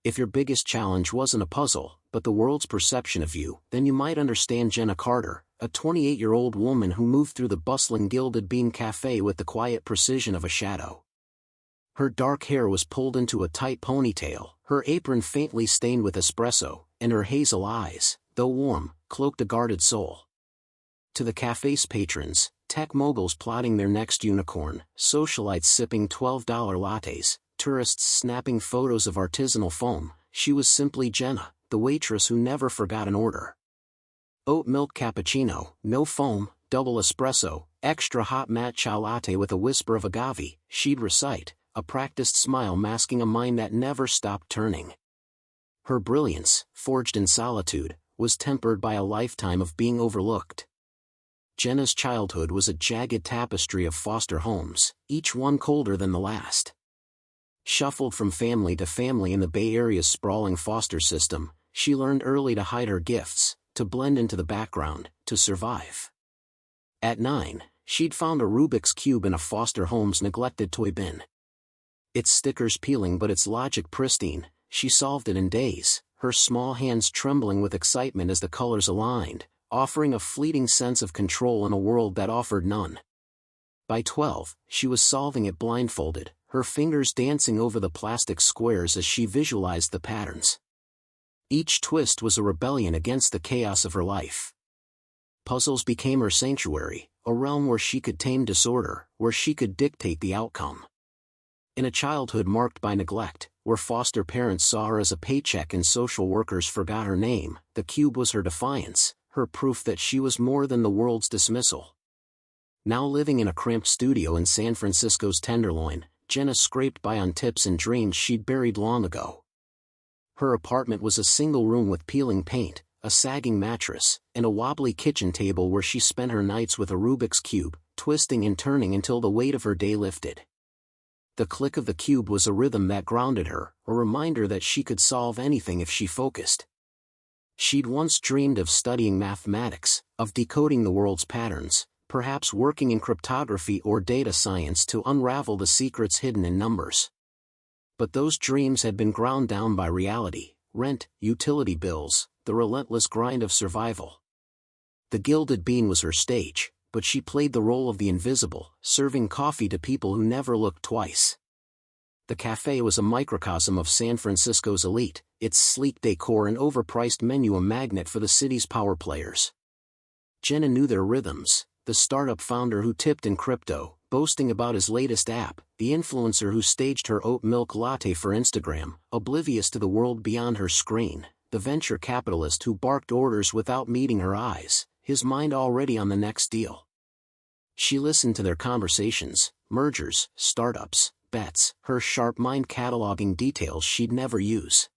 If your biggest challenge wasn't a puzzle, but the world's perception of you, then you might understand Jenna Carter, a 28-year-old woman who moved through the bustling Gilded Bean Café with the quiet precision of a shadow. Her dark hair was pulled into a tight ponytail, her apron faintly stained with espresso, and her hazel eyes, though warm, cloaked a guarded soul. To the café's patrons, tech moguls plotting their next unicorn, socialites sipping $12 lattes, tourists snapping photos of artisanal foam, she was simply Jenna, the waitress who never forgot an order. Oat milk cappuccino, no foam, double espresso, extra hot matcha latte with a whisper of agave, she'd recite, a practiced smile masking a mind that never stopped turning. Her brilliance, forged in solitude, was tempered by a lifetime of being overlooked. Jenna's childhood was a jagged tapestry of foster homes, each one colder than the last. Shuffled from family to family in the Bay Area's sprawling foster system, she learned early to hide her gifts, to blend into the background, to survive. At 9, she'd found a Rubik's Cube in a foster home's neglected toy bin. Its stickers peeling but its logic pristine, she solved it in days, her small hands trembling with excitement as the colors aligned, offering a fleeting sense of control in a world that offered none. By 12, she was solving it blindfolded, her fingers dancing over the plastic squares as she visualized the patterns. Each twist was a rebellion against the chaos of her life. Puzzles became her sanctuary, a realm where she could tame disorder, where she could dictate the outcome. In a childhood marked by neglect, where foster parents saw her as a paycheck and social workers forgot her name, the cube was her defiance, her proof that she was more than the world's dismissal. Now living in a cramped studio in San Francisco's Tenderloin, Jenna scraped by on tips and dreams she'd buried long ago. Her apartment was a single room with peeling paint, a sagging mattress, and a wobbly kitchen table where she spent her nights with a Rubik's Cube, twisting and turning until the weight of her day lifted. The click of the cube was a rhythm that grounded her, a reminder that she could solve anything if she focused. She'd once dreamed of studying mathematics, of decoding the world's patterns, perhaps working in cryptography or data science to unravel the secrets hidden in numbers. But those dreams had been ground down by reality, rent, utility bills, the relentless grind of survival. The Gilded Bean was her stage, but she played the role of the invisible, serving coffee to people who never looked twice. The café was a microcosm of San Francisco's elite, its sleek decor and overpriced menu a magnet for the city's power players. Jenna knew their rhythms, the startup founder who tipped in crypto, boasting about his latest app, the influencer who staged her oat milk latte for Instagram, oblivious to the world beyond her screen, the venture capitalist who barked orders without meeting her eyes, his mind already on the next deal. She listened to their conversations, mergers, startups, bets, her sharp mind cataloging details she'd never use.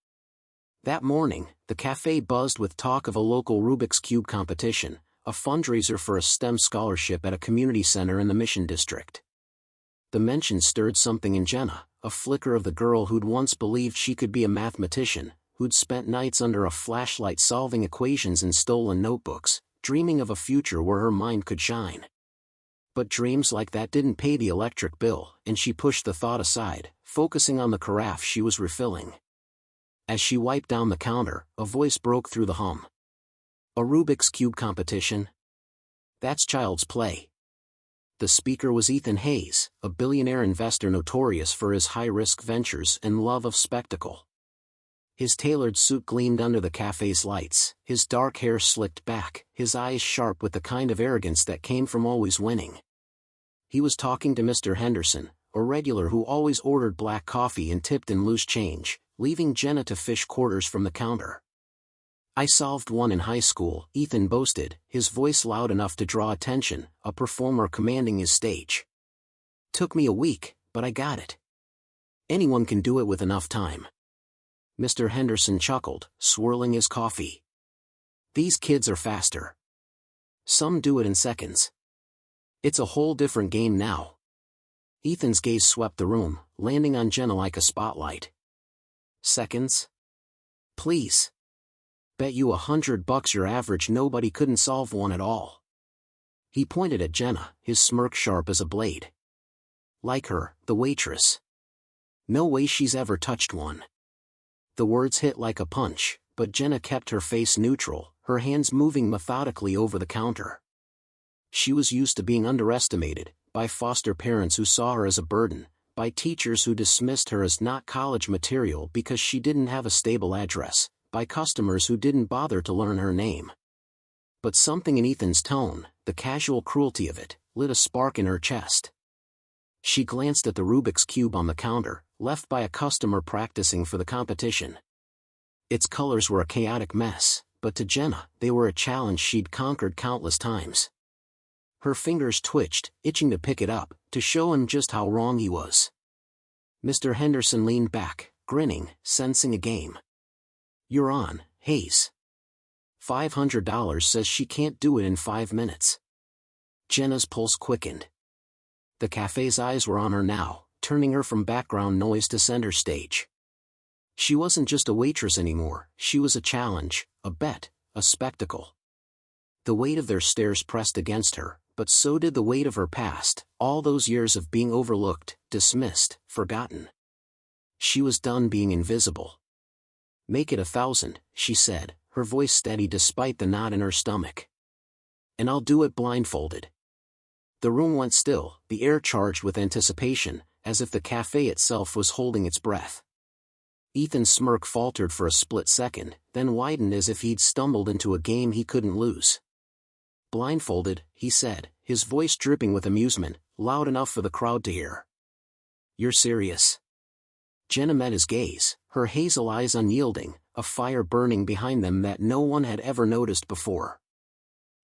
That morning, the café buzzed with talk of a local Rubik's Cube competition, a fundraiser for a STEM scholarship at a community center in the Mission District. The mention stirred something in Jenna, a flicker of the girl who'd once believed she could be a mathematician, who'd spent nights under a flashlight solving equations in stolen notebooks, dreaming of a future where her mind could shine. But dreams like that didn't pay the electric bill, and she pushed the thought aside, focusing on the carafe she was refilling. As she wiped down the counter, a voice broke through the hum. A Rubik's Cube competition? That's child's play. The speaker was Ethan Hayes, a billionaire investor notorious for his high-risk ventures and love of spectacle. His tailored suit gleamed under the café's lights, his dark hair slicked back, his eyes sharp with the kind of arrogance that came from always winning. He was talking to Mr. Henderson, a regular who always ordered black coffee and tipped in loose change, leaving Jenna to fish quarters from the counter. I solved one in high school, Ethan boasted, his voice loud enough to draw attention, a performer commanding his stage. Took me a week, but I got it. Anyone can do it with enough time. Mr. Henderson chuckled, swirling his coffee. These kids are faster. Some do it in seconds. It's a whole different game now. Ethan's gaze swept the room, landing on Jenna like a spotlight. Seconds? Please. Bet you $100 your average nobody couldn't solve one at all. He pointed at Jenna, his smirk sharp as a blade. Like her, the waitress. No way she's ever touched one. The words hit like a punch, but Jenna kept her face neutral, her hands moving methodically over the counter. She was used to being underestimated, by foster parents who saw her as a burden, by teachers who dismissed her as not college material because she didn't have a stable address, by customers who didn't bother to learn her name. But something in Ethan's tone, the casual cruelty of it, lit a spark in her chest. She glanced at the Rubik's Cube on the counter, left by a customer practicing for the competition. Its colors were a chaotic mess, but to Jenna, they were a challenge she'd conquered countless times. Her fingers twitched, itching to pick it up, to show him just how wrong he was. Mr. Henderson leaned back, grinning, sensing a game. "You're on, Hayes. $500 says she can't do it in 5 minutes. Jenna's pulse quickened. The cafe's eyes were on her now, turning her from background noise to center stage. She wasn't just a waitress anymore, she was a challenge, a bet, a spectacle. The weight of their stares pressed against her, but so did the weight of her past, all those years of being overlooked, dismissed, forgotten. She was done being invisible. "Make it 1,000, she said, her voice steady despite the knot in her stomach. "And I'll do it blindfolded." The room went still, the air charged with anticipation, as if the cafe itself was holding its breath. Ethan's smirk faltered for a split second, then widened as if he'd stumbled into a game he couldn't lose. "Blindfolded," he said, his voice dripping with amusement, loud enough for the crowd to hear. "You're serious?" Jenna met his gaze, her hazel eyes unyielding, a fire burning behind them that no one had ever noticed before.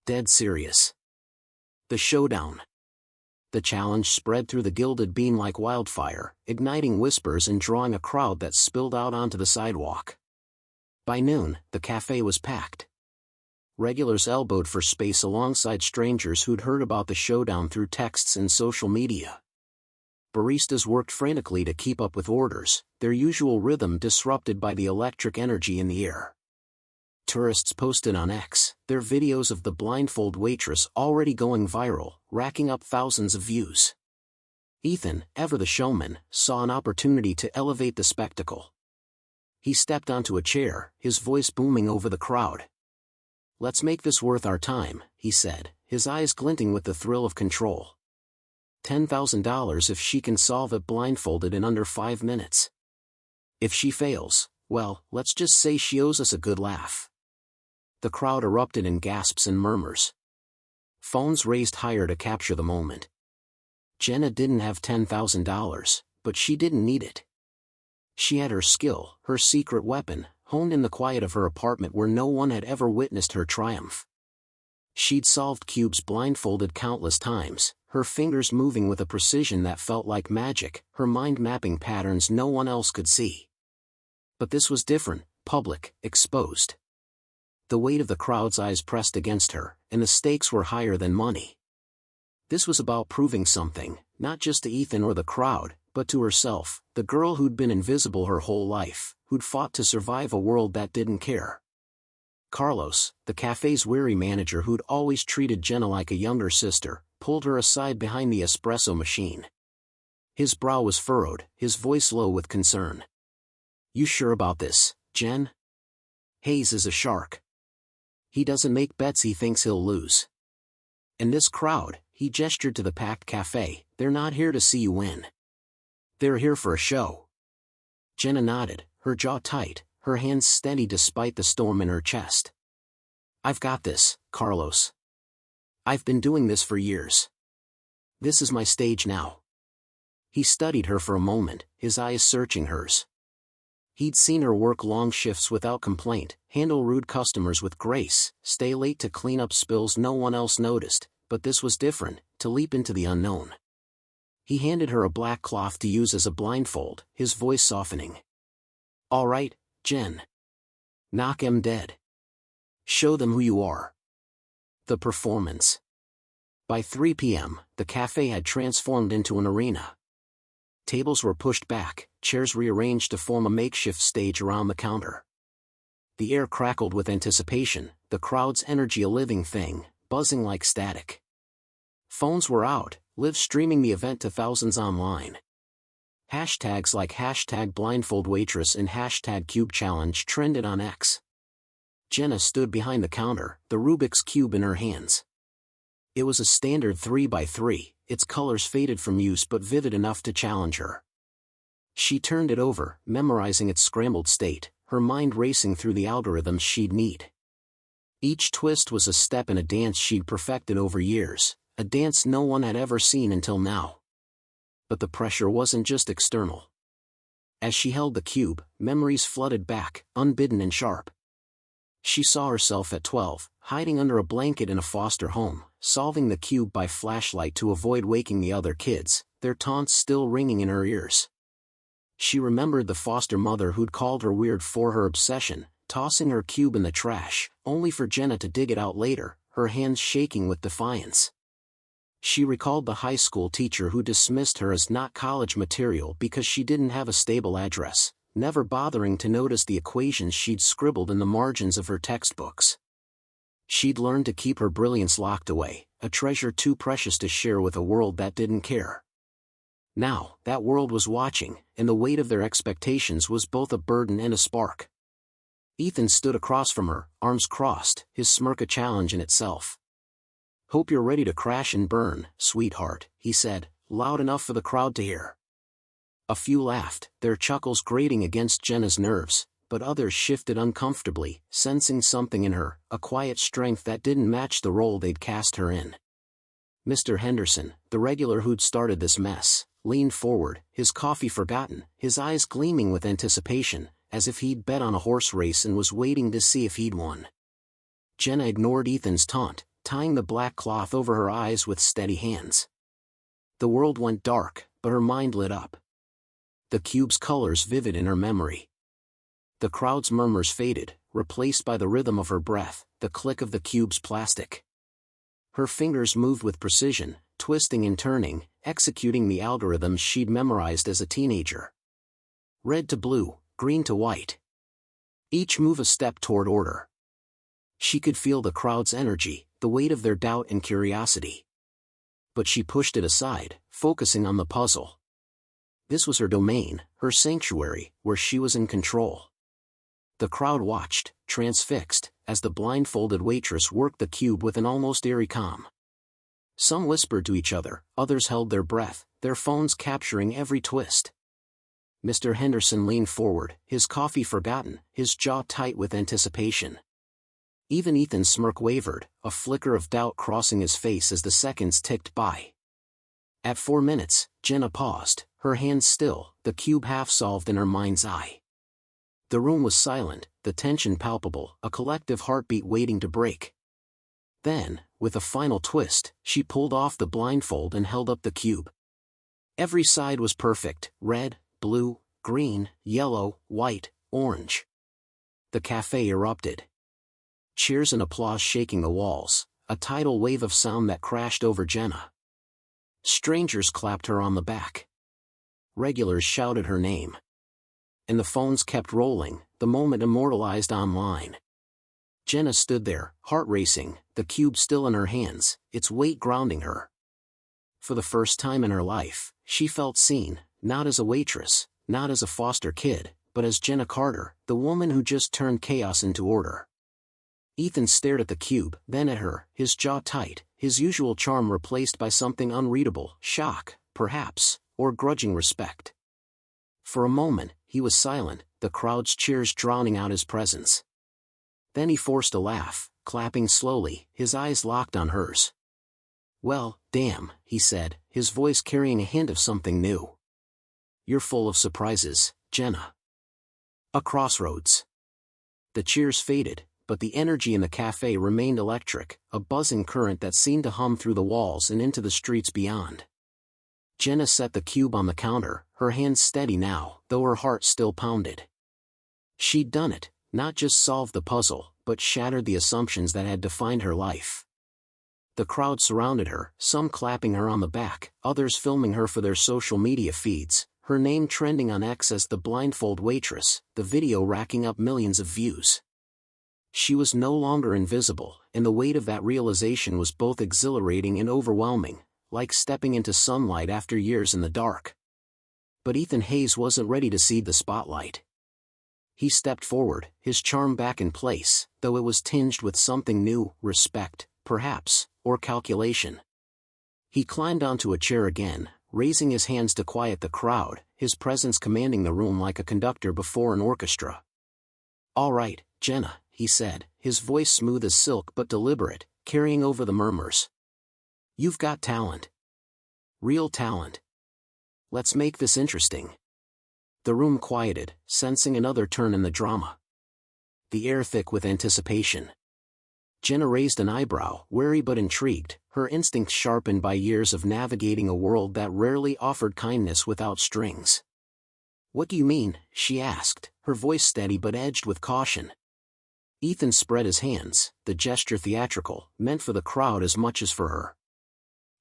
"Dead serious." The showdown. The challenge spread through the gilded beam like wildfire, igniting whispers and drawing a crowd that spilled out onto the sidewalk. By noon, the cafe was packed. Regulars elbowed for space alongside strangers who'd heard about the showdown through texts and social media. Baristas worked frantically to keep up with orders, their usual rhythm disrupted by the electric energy in the air. Tourists posted on X, their videos of the blindfold waitress already going viral, racking up thousands of views. Ethan, ever the showman, saw an opportunity to elevate the spectacle. He stepped onto a chair, his voice booming over the crowd. "Let's make this worth our time," he said, his eyes glinting with the thrill of control. $10,000 if she can solve it blindfolded in under 5 minutes. If she fails, well, let's just say she owes us a good laugh. The crowd erupted in gasps and murmurs. Phones raised higher to capture the moment. Jenna didn't have $10,000, but she didn't need it. She had her skill, her secret weapon, honed in the quiet of her apartment where no one had ever witnessed her triumph. She'd solved cubes blindfolded countless times, her fingers moving with a precision that felt like magic, her mind mapping patterns no one else could see. But this was different, public, exposed. The weight of the crowd's eyes pressed against her, and the stakes were higher than money. This was about proving something, not just to Ethan or the crowd, but to herself, the girl who'd been invisible her whole life, who'd fought to survive a world that didn't care. Carlos, the cafe's weary manager who'd always treated Jenna like a younger sister, pulled her aside behind the espresso machine. His brow was furrowed, his voice low with concern. "You sure about this, Jen? Hayes is a shark. He doesn't make bets he thinks he'll lose. And this crowd," he gestured to the packed cafe, "they're not here to see you win. They're here for a show." Jenna nodded, her jaw tight, her hands steady despite the storm in her chest. "I've got this, Carlos. I've been doing this for years. This is my stage now." He studied her for a moment, his eyes searching hers. He'd seen her work long shifts without complaint, handle rude customers with grace, stay late to clean up spills no one else noticed, but this was different, to leap into the unknown. He handed her a black cloth to use as a blindfold, his voice softening. "All right, Jen. Knock 'em dead. Show them who you are." The performance. By 3 p.m., the cafe had transformed into an arena. Tables were pushed back, chairs rearranged to form a makeshift stage around the counter. The air crackled with anticipation, the crowd's energy a living thing, buzzing like static. Phones were out, live streaming the event to thousands online. Hashtags like hashtag blindfold waitress and hashtag cube challenge trended on X. Jenna stood behind the counter, the Rubik's Cube in her hands. It was a standard 3x3, its colors faded from use but vivid enough to challenge her. She turned it over, memorizing its scrambled state, her mind racing through the algorithms she'd need. Each twist was a step in a dance she'd perfected over years, a dance no one had ever seen until now. But the pressure wasn't just external. As she held the cube, memories flooded back, unbidden and sharp. She saw herself at 12, hiding under a blanket in a foster home, solving the cube by flashlight to avoid waking the other kids, their taunts still ringing in her ears. She remembered the foster mother who'd called her weird for her obsession, tossing her cube in the trash, only for Jenna to dig it out later, her hands shaking with defiance. She recalled the high school teacher who dismissed her as not college material because she didn't have a stable address, never bothering to notice the equations she'd scribbled in the margins of her textbooks. She'd learned to keep her brilliance locked away, a treasure too precious to share with a world that didn't care. Now, that world was watching, and the weight of their expectations was both a burden and a spark. Ethan stood across from her, arms crossed, his smirk a challenge in itself. "Hope you're ready to crash and burn, sweetheart," he said, loud enough for the crowd to hear. A few laughed, their chuckles grating against Jenna's nerves, but others shifted uncomfortably, sensing something in her, a quiet strength that didn't match the role they'd cast her in. Mr. Henderson, the regular who'd started this mess, leaned forward, his coffee forgotten, his eyes gleaming with anticipation, as if he'd bet on a horse race and was waiting to see if he'd won. Jenna ignored Ethan's taunt, tying the black cloth over her eyes with steady hands. The world went dark, but her mind lit up. The cube's colors vivid in her memory. The crowd's murmurs faded, replaced by the rhythm of her breath, the click of the cube's plastic. Her fingers moved with precision, twisting and turning, executing the algorithms she'd memorized as a teenager. Red to blue, green to white. Each move a step toward order. She could feel the crowd's energy, the weight of their doubt and curiosity. But she pushed it aside, focusing on the puzzle. This was her domain, her sanctuary, where she was in control. The crowd watched, transfixed, as the blindfolded waitress worked the cube with an almost eerie calm. Some whispered to each other, others held their breath, their phones capturing every twist. Mr. Henderson leaned forward, his coffee forgotten, his jaw tight with anticipation. Even Ethan's smirk wavered, a flicker of doubt crossing his face as the seconds ticked by. At 4 minutes, Jenna paused, her hands still, the cube half-solved in her mind's eye. The room was silent, the tension palpable, a collective heartbeat waiting to break. Then, with a final twist, she pulled off the blindfold and held up the cube. Every side was perfect, red, blue, green, yellow, white, orange. The café erupted. Cheers and applause shaking the walls, a tidal wave of sound that crashed over Jenna. Strangers clapped her on the back. Regulars shouted her name. And the phones kept rolling, the moment immortalized online. Jenna stood there, heart racing, the cube still in her hands, its weight grounding her. For the first time in her life, she felt seen, not as a waitress, not as a foster kid, but as Jenna Carter, the woman who just turned chaos into order. Ethan stared at the cube, then at her, his jaw tight, his usual charm replaced by something unreadable, shock, perhaps, or grudging respect. For a moment, he was silent, the crowd's cheers drowning out his presence. Then he forced a laugh, clapping slowly, his eyes locked on hers. "Well, damn," he said, his voice carrying a hint of something new. "You're full of surprises, Jenna." A crossroads. The cheers faded, but the energy in the cafe remained electric, a buzzing current that seemed to hum through the walls and into the streets beyond. Jenna set the cube on the counter, her hands steady now, though her heart still pounded. She'd done it, not just solved the puzzle, but shattered the assumptions that had defined her life. The crowd surrounded her, some clapping her on the back, others filming her for their social media feeds, her name trending on X as the blindfold waitress, the video racking up millions of views. She was no longer invisible, and the weight of that realization was both exhilarating and overwhelming, like stepping into sunlight after years in the dark. But Ethan Hayes wasn't ready to cede the spotlight. He stepped forward, his charm back in place, though it was tinged with something new, respect, perhaps, or calculation. He climbed onto a chair again, raising his hands to quiet the crowd, his presence commanding the room like a conductor before an orchestra. "All right, Jenna," he said, his voice smooth as silk but deliberate, carrying over the murmurs. "You've got talent. Real talent. Let's make this interesting." The room quieted, sensing another turn in the drama. The air thick with anticipation. Jenna raised an eyebrow, wary but intrigued, her instincts sharpened by years of navigating a world that rarely offered kindness without strings. "What do you mean?" she asked, her voice steady but edged with caution. Ethan spread his hands, the gesture theatrical, meant for the crowd as much as for her.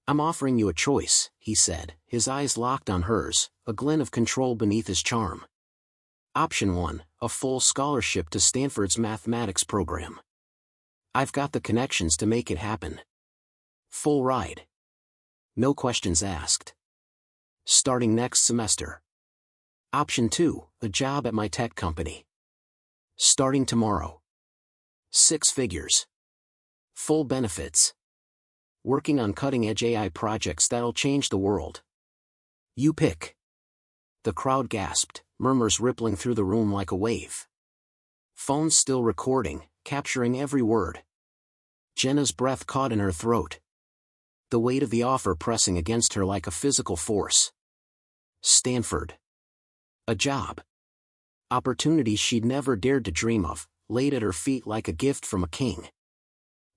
"I'm offering you a choice," he said, his eyes locked on hers, a glint of control beneath his charm. "Option 1, a full scholarship to Stanford's mathematics program. I've got the connections to make it happen. Full ride. No questions asked. Starting next semester. Option 2, a job at my tech company. Starting tomorrow. 6 figures. Full benefits. Working on cutting-edge AI projects that'll change the world. You pick." The crowd gasped, murmurs rippling through the room like a wave. Phones still recording, capturing every word. Jenna's breath caught in her throat. The weight of the offer pressing against her like a physical force. Stanford. A job. Opportunities she'd never dared to dream of, laid at her feet like a gift from a king.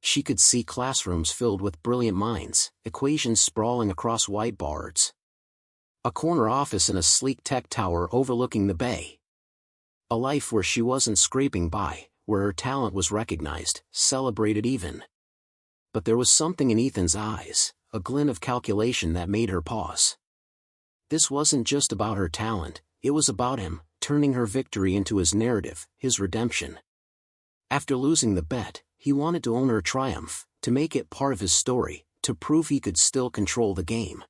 She could see classrooms filled with brilliant minds, equations sprawling across whiteboards. A corner office in a sleek tech tower overlooking the bay. A life where she wasn't scraping by, where her talent was recognized, celebrated even. But there was something in Ethan's eyes, a glint of calculation that made her pause. This wasn't just about her talent, it was about him, turning her victory into his narrative, his redemption. After losing the bet, he wanted to own her triumph, to make it part of his story, to prove he could still control the game.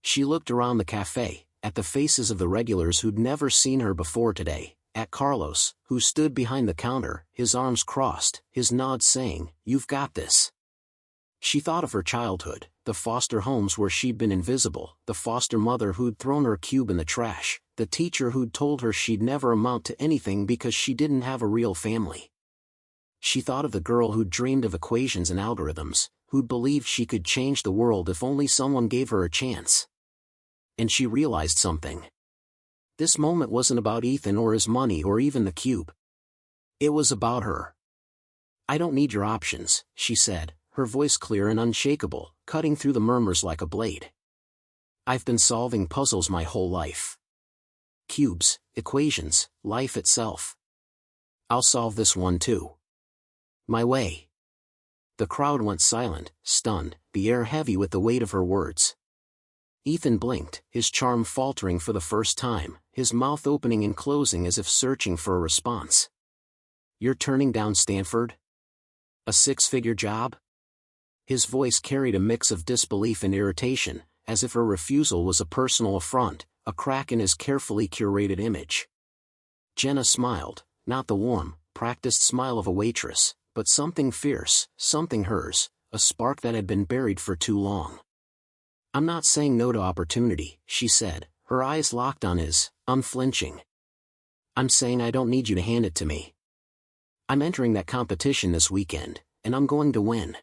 She looked around the café, at the faces of the regulars who'd never seen her before today, at Carlos, who stood behind the counter, his arms crossed, his nod saying, "You've got this." She thought of her childhood, the foster homes where she'd been invisible, the foster mother who'd thrown her cube in the trash, the teacher who'd told her she'd never amount to anything because she didn't have a real family. She thought of the girl who'd dreamed of equations and algorithms, who'd believed she could change the world if only someone gave her a chance. And she realized something. This moment wasn't about Ethan or his money or even the cube. It was about her. "I don't need your options," she said, her voice clear and unshakable, cutting through the murmurs like a blade. "I've been solving puzzles my whole life. Cubes, equations, life itself. I'll solve this one too. My way." The crowd went silent, stunned, the air heavy with the weight of her words. Ethan blinked, his charm faltering for the first time, his mouth opening and closing as if searching for a response. "You're turning down Stanford? A 6-figure job?" His voice carried a mix of disbelief and irritation, as if her refusal was a personal affront, a crack in his carefully curated image. Jenna smiled, not the warm, practiced smile of a waitress, but something fierce, something hers, a spark that had been buried for too long. "I'm not saying no to opportunity," she said, her eyes locked on his, unflinching. "I'm saying I don't need you to hand it to me. I'm entering that competition this weekend, and I'm going to win.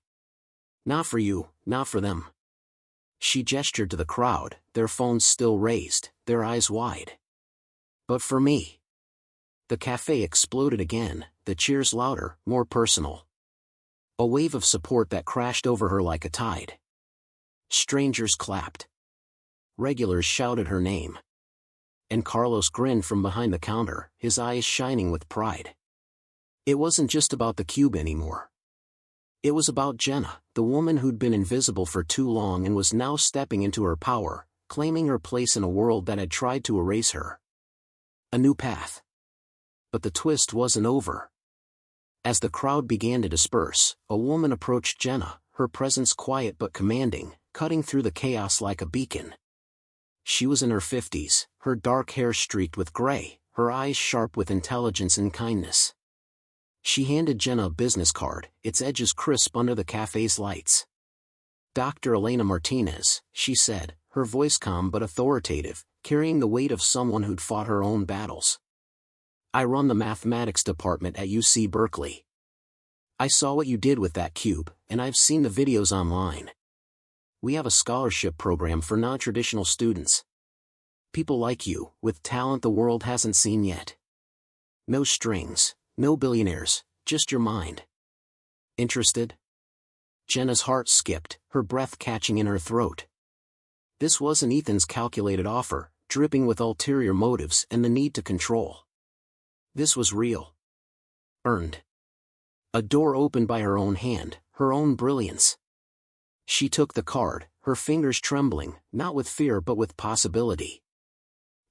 Not for you, not for them." She gestured to the crowd, their phones still raised, their eyes wide. "But for me." The cafe exploded again, the cheers louder, more personal. A wave of support that crashed over her like a tide. Strangers clapped. Regulars shouted her name. And Carlos grinned from behind the counter, his eyes shining with pride. It wasn't just about the cube anymore. It was about Jenna, the woman who'd been invisible for too long and was now stepping into her power, claiming her place in a world that had tried to erase her. A new path. But the twist wasn't over. As the crowd began to disperse, a woman approached Jenna, her presence quiet but commanding, cutting through the chaos like a beacon. She was in her 50s, her dark hair streaked with gray, her eyes sharp with intelligence and kindness. She handed Jenna a business card, its edges crisp under the cafe's lights. "Dr. Elena Martinez," she said, her voice calm but authoritative, carrying the weight of someone who'd fought her own battles. "I run the mathematics department at UC Berkeley. I saw what you did with that cube, and I've seen the videos online. We have a scholarship program for non-traditional students. People like you, with talent the world hasn't seen yet. No strings, no billionaires, just your mind. Interested?" Jenna's heart skipped, her breath catching in her throat. This wasn't Ethan's calculated offer, dripping with ulterior motives and the need to control. This was real. Earned. A door opened by her own hand, her own brilliance. She took the card, her fingers trembling, not with fear but with possibility.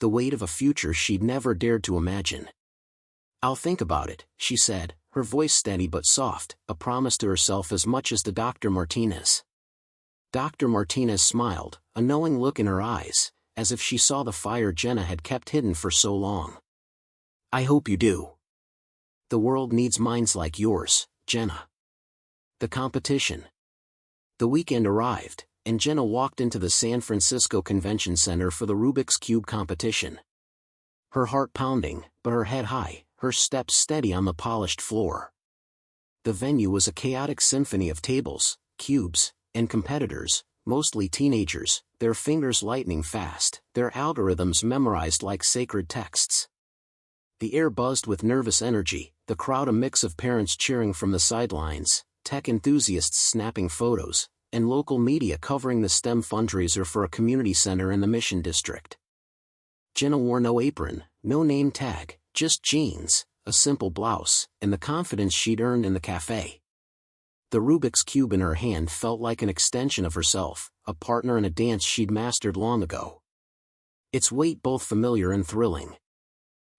The weight of a future she'd never dared to imagine. "I'll think about it," she said, her voice steady but soft, a promise to herself as much as to Dr. Martinez. Dr. Martinez smiled, a knowing look in her eyes, as if she saw the fire Jenna had kept hidden for so long. "I hope you do. The world needs minds like yours, Jenna." The competition. The weekend arrived, and Jenna walked into the San Francisco Convention Center for the Rubik's Cube competition. Her heart pounding, but her head high, her steps steady on the polished floor. The venue was a chaotic symphony of tables, cubes, and competitors, mostly teenagers, their fingers lightning fast, their algorithms memorized like sacred texts. The air buzzed with nervous energy, the crowd a mix of parents cheering from the sidelines, tech enthusiasts snapping photos, and local media covering the STEM fundraiser for a community center in the Mission District. Jenna wore no apron, no name tag, just jeans, a simple blouse, and the confidence she'd earned in the café. The Rubik's Cube in her hand felt like an extension of herself, a partner in a dance she'd mastered long ago. Its weight both familiar and thrilling.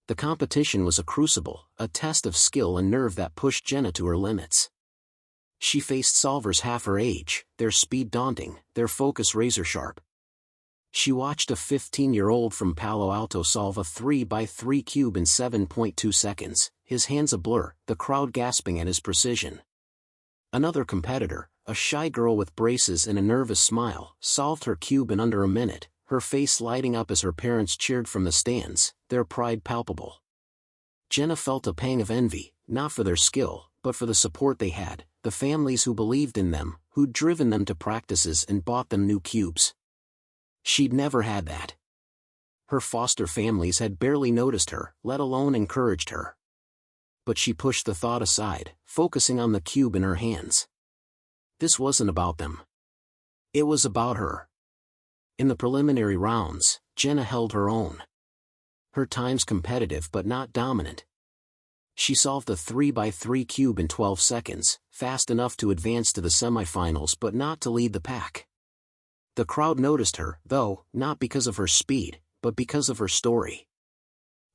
The competition was a crucible, a test of skill and nerve that pushed Jenna to her limits. She faced solvers half her age, their speed daunting, their focus razor-sharp. She watched a 15-year-old from Palo Alto solve a 3x3 cube in 7.2 seconds, his hands a blur, the crowd gasping at his precision. Another competitor, a shy girl with braces and a nervous smile, solved her cube in under a minute, her face lighting up as her parents cheered from the stands, their pride palpable. Jenna felt a pang of envy, not for their skill, but for the support they had, the families who believed in them, who'd driven them to practices and bought them new cubes. She'd never had that. Her foster families had barely noticed her, let alone encouraged her. But she pushed the thought aside, focusing on the cube in her hands. This wasn't about them. It was about her. In the preliminary rounds, Jenna held her own. Her time's competitive but not dominant. She solved the 3x3 cube in 12 seconds, fast enough to advance to the semifinals but not to lead the pack. The crowd noticed her, though, not because of her speed, but because of her story.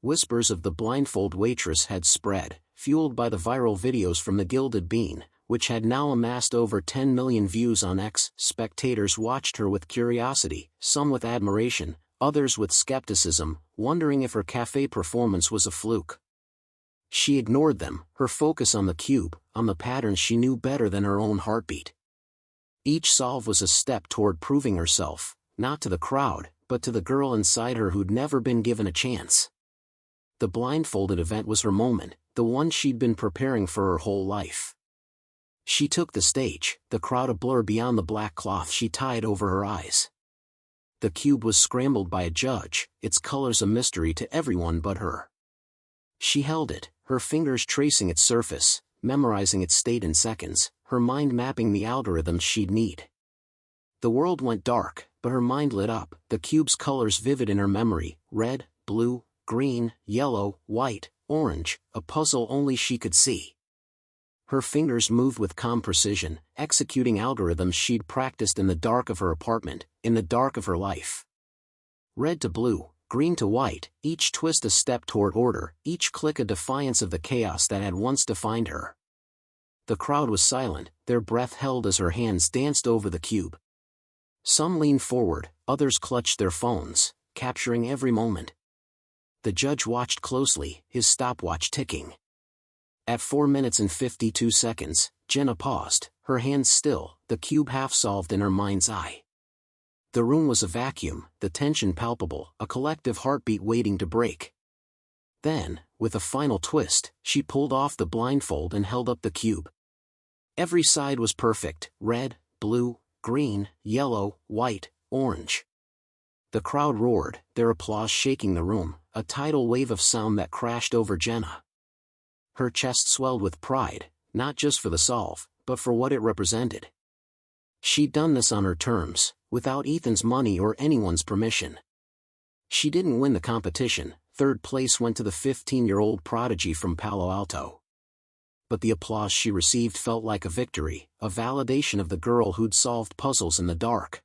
Whispers of the Blindfold waitress had spread, fueled by the viral videos from the Gilded Bean, which had now amassed over 10 million views on X. Spectators watched her with curiosity, some with admiration, others with skepticism, wondering if her cafe performance was a fluke. She ignored them, her focus on the cube, on the patterns she knew better than her own heartbeat. Each solve was a step toward proving herself, not to the crowd, but to the girl inside her who'd never been given a chance. The blindfolded event was her moment, the one she'd been preparing for her whole life. She took the stage, the crowd a blur beyond the black cloth she tied over her eyes. The cube was scrambled by a judge, its colors a mystery to everyone but her. She held it, her fingers tracing its surface, memorizing its state in seconds, her mind mapping the algorithms she'd need. The world went dark, but her mind lit up, the cube's colors vivid in her memory, red, blue, green, yellow, white, orange, a puzzle only she could see. Her fingers moved with calm precision, executing algorithms she'd practiced in the dark of her apartment, in the dark of her life. Red to blue, green to white, each twist a step toward order, each click a defiance of the chaos that had once defined her. The crowd was silent, their breath held as her hands danced over the cube. Some leaned forward, others clutched their phones, capturing every moment. The judge watched closely, his stopwatch ticking. At 4 minutes and 52 seconds, Jenna paused, her hands still, the cube half-solved in her mind's eye. The room was a vacuum, the tension palpable, a collective heartbeat waiting to break. Then, with a final twist, she pulled off the blindfold and held up the cube. Every side was perfect: red, blue, green, yellow, white, orange. The crowd roared, their applause shaking the room, a tidal wave of sound that crashed over Jenna. Her chest swelled with pride, not just for the solve, but for what it represented. She'd done this on her terms, without Ethan's money or anyone's permission. She didn't win the competition, third place went to the 15-year-old prodigy from Palo Alto. But the applause she received felt like a victory, a validation of the girl who'd solved puzzles in the dark.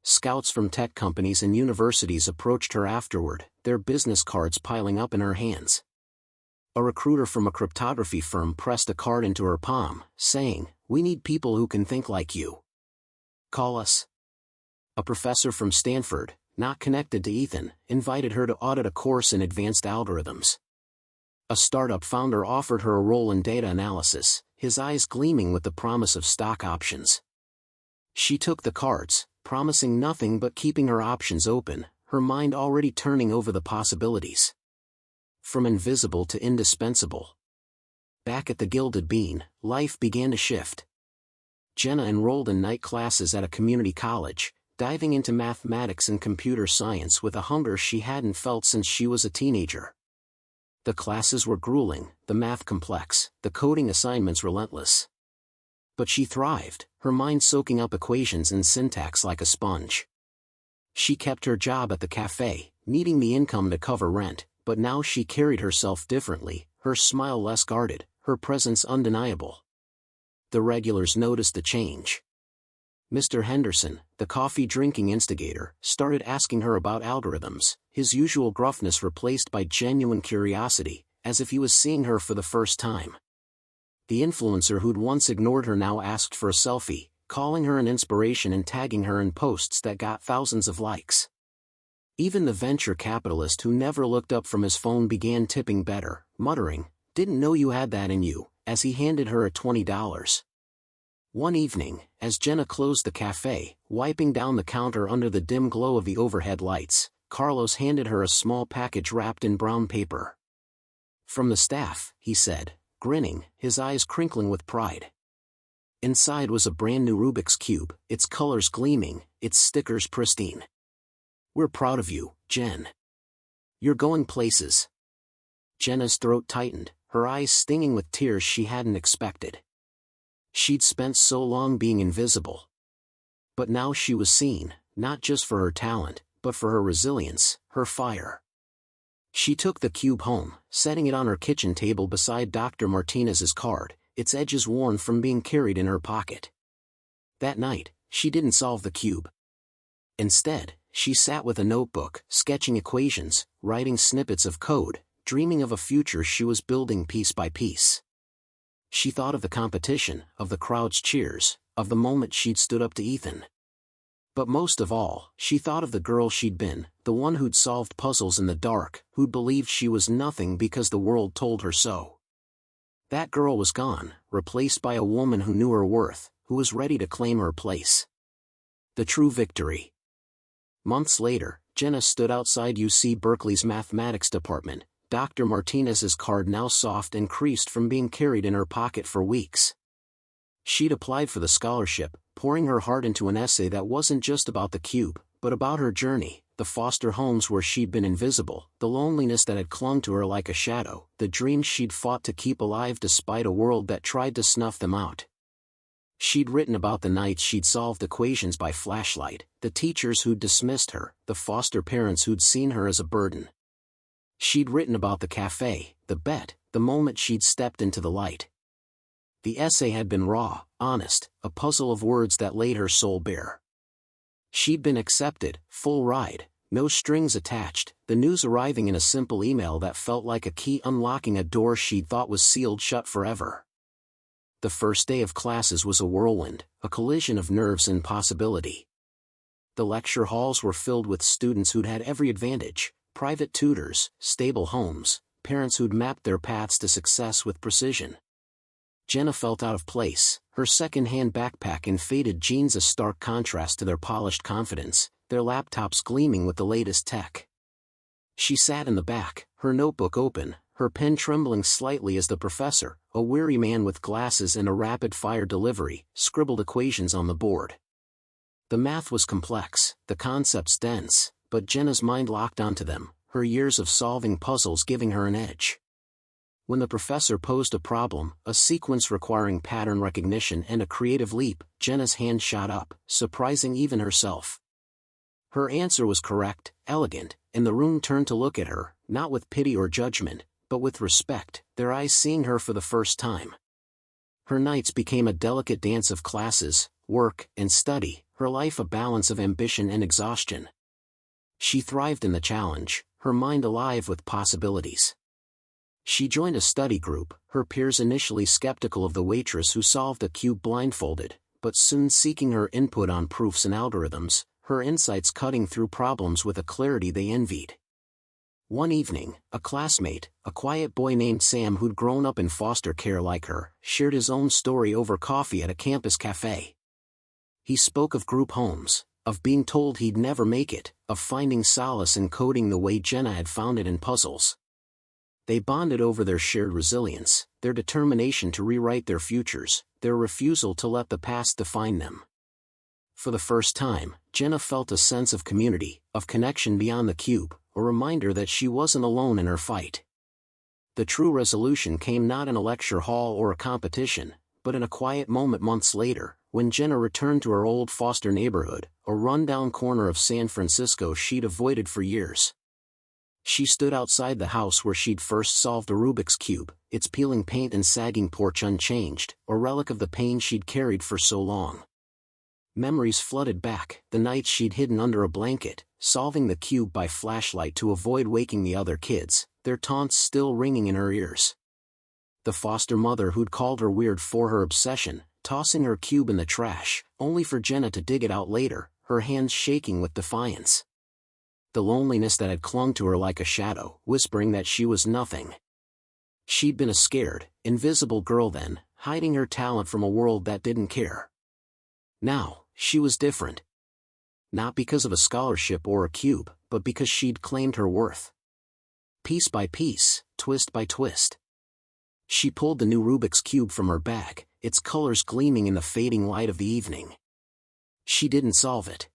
Scouts from tech companies and universities approached her afterward, their business cards piling up in her hands. A recruiter from a cryptography firm pressed a card into her palm, saying, "We need people who can think like you. Call us." A professor from Stanford, not connected to Ethan, invited her to audit a course in advanced algorithms. A startup founder offered her a role in data analysis, his eyes gleaming with the promise of stock options. She took the cards, promising nothing but keeping her options open, her mind already turning over the possibilities. From invisible to indispensable. Back at the Gilded Bean, life began to shift. Jenna enrolled in night classes at a community college, diving into mathematics and computer science with a hunger she hadn't felt since she was a teenager. The classes were grueling, the math complex, the coding assignments relentless. But she thrived, her mind soaking up equations and syntax like a sponge. She kept her job at the café, needing the income to cover rent, but now she carried herself differently, her smile less guarded, her presence undeniable. The regulars noticed the change. Mr. Henderson, the coffee-drinking instigator, started asking her about algorithms, his usual gruffness replaced by genuine curiosity, as if he was seeing her for the first time. The influencer who'd once ignored her now asked for a selfie, calling her an inspiration and tagging her in posts that got thousands of likes. Even the venture capitalist who never looked up from his phone began tipping better, muttering, "Didn't know you had that in you," as he handed her a $20. One evening, as Jenna closed the cafe, wiping down the counter under the dim glow of the overhead lights, Carlos handed her a small package wrapped in brown paper. "From the staff," he said, grinning, his eyes crinkling with pride. Inside was a brand new Rubik's Cube, its colors gleaming, its stickers pristine. "We're proud of you, Jen. You're going places." Jenna's throat tightened, her eyes stinging with tears she hadn't expected. She'd spent so long being invisible. But now she was seen, not just for her talent, but for her resilience, her fire. She took the cube home, setting it on her kitchen table beside Dr. Martinez's card, its edges worn from being carried in her pocket. That night, she didn't solve the cube. Instead, she sat with a notebook, sketching equations, writing snippets of code, dreaming of a future she was building piece by piece. She thought of the competition, of the crowd's cheers, of the moment she'd stood up to Ethan. But most of all, she thought of the girl she'd been, the one who'd solved puzzles in the dark, who'd believed she was nothing because the world told her so. That girl was gone, replaced by a woman who knew her worth, who was ready to claim her place. The true victory. Months later, Jenna stood outside UC Berkeley's mathematics department, Dr. Martinez's card now soft and creased from being carried in her pocket for weeks. She'd applied for the scholarship, pouring her heart into an essay that wasn't just about the cube, but about her journey, the foster homes where she'd been invisible, the loneliness that had clung to her like a shadow, the dreams she'd fought to keep alive despite a world that tried to snuff them out. She'd written about the nights she'd solved equations by flashlight, the teachers who'd dismissed her, the foster parents who'd seen her as a burden. She'd written about the cafe, the bet, the moment she'd stepped into the light. The essay had been raw, honest, a puzzle of words that laid her soul bare. She'd been accepted, full ride, no strings attached, the news arriving in a simple email that felt like a key unlocking a door she'd thought was sealed shut forever. The first day of classes was a whirlwind, a collision of nerves and possibility. The lecture halls were filled with students who'd had every advantage: private tutors, stable homes, parents who'd mapped their paths to success with precision. Jenna felt out of place, her second-hand backpack and faded jeans a stark contrast to their polished confidence, their laptops gleaming with the latest tech. She sat in the back, her notebook open, her pen trembling slightly as the professor, a weary man with glasses and a rapid-fire delivery, scribbled equations on the board. The math was complex, the concepts dense, but Jenna's mind locked onto them, her years of solving puzzles giving her an edge. When the professor posed a problem, a sequence requiring pattern recognition and a creative leap, Jenna's hand shot up, surprising even herself. Her answer was correct, elegant, and the room turned to look at her, not with pity or judgment, but with respect, their eyes seeing her for the first time. Her nights became a delicate dance of classes, work, and study, her life a balance of ambition and exhaustion. She thrived in the challenge, her mind alive with possibilities. She joined a study group, her peers initially skeptical of the waitress who solved a cube blindfolded, but soon seeking her input on proofs and algorithms, her insights cutting through problems with a clarity they envied. One evening, a classmate, a quiet boy named Sam who'd grown up in foster care like her, shared his own story over coffee at a campus café. He spoke of group homes, of being told he'd never make it, of finding solace in coding the way Jenna had found it in puzzles. They bonded over their shared resilience, their determination to rewrite their futures, their refusal to let the past define them. For the first time, Jenna felt a sense of community, of connection beyond the cube, a reminder that she wasn't alone in her fight. The true resolution came not in a lecture hall or a competition, but in a quiet moment months later, when Jenna returned to her old foster neighborhood, a rundown corner of San Francisco she'd avoided for years. She stood outside the house where she'd first solved a Rubik's Cube, its peeling paint and sagging porch unchanged, a relic of the pain she'd carried for so long. Memories flooded back, the nights she'd hidden under a blanket, solving the cube by flashlight to avoid waking the other kids, their taunts still ringing in her ears. The foster mother who'd called her weird for her obsession, tossing her cube in the trash, only for Jenna to dig it out later, her hands shaking with defiance. The loneliness that had clung to her like a shadow, whispering that she was nothing. She'd been a scared, invisible girl then, hiding her talent from a world that didn't care. Now, she was different. Not because of a scholarship or a cube, but because she'd claimed her worth. Piece by piece, twist by twist. She pulled the new Rubik's Cube from her bag, its colors gleaming in the fading light of the evening. She didn't solve it.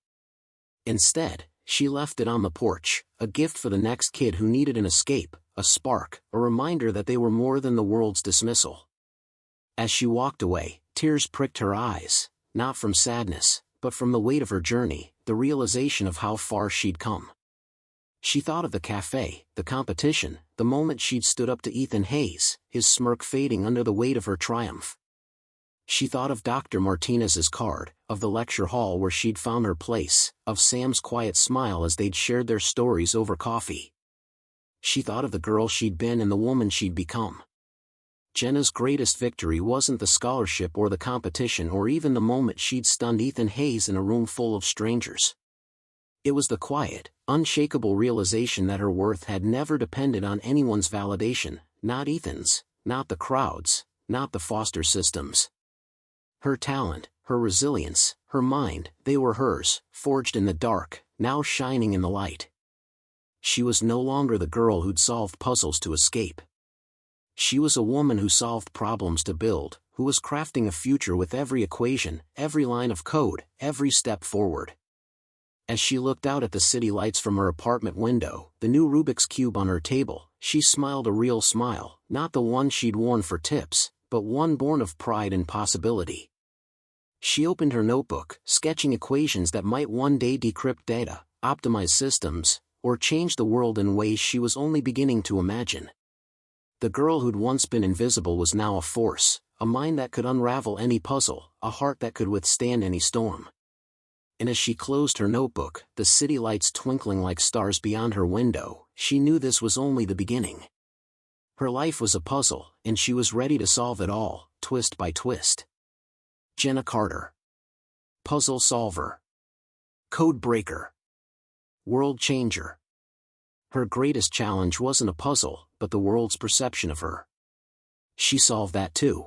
Instead, she left it on the porch, a gift for the next kid who needed an escape, a spark, a reminder that they were more than the world's dismissal. As she walked away, tears pricked her eyes, not from sadness, but from the weight of her journey, the realization of how far she'd come. She thought of the café, the competition, the moment she'd stood up to Ethan Hayes, his smirk fading under the weight of her triumph. She thought of Dr. Martinez's card, of the lecture hall where she'd found her place, of Sam's quiet smile as they'd shared their stories over coffee. She thought of the girl she'd been and the woman she'd become. Jenna's greatest victory wasn't the scholarship or the competition or even the moment she'd stunned Ethan Hayes in a room full of strangers. It was the quiet, unshakable realization that her worth had never depended on anyone's validation, not Ethan's, not the crowd's, not the foster system's. Her talent, her resilience, her mind, they were hers, forged in the dark, now shining in the light. She was no longer the girl who'd solved puzzles to escape. She was a woman who solved problems to build, who was crafting a future with every equation, every line of code, every step forward. As she looked out at the city lights from her apartment window, the new Rubik's Cube on her table, she smiled a real smile, not the one she'd worn for tips, but one born of pride and possibility. She opened her notebook, sketching equations that might one day decrypt data, optimize systems, or change the world in ways she was only beginning to imagine. The girl who'd once been invisible was now a force, a mind that could unravel any puzzle, a heart that could withstand any storm. And as she closed her notebook, the city lights twinkling like stars beyond her window, she knew this was only the beginning. Her life was a puzzle, and she was ready to solve it all, twist by twist. Jenna Carter. Puzzle solver. Code breaker. World changer. Her greatest challenge wasn't a puzzle, but the world's perception of her. She solved that too.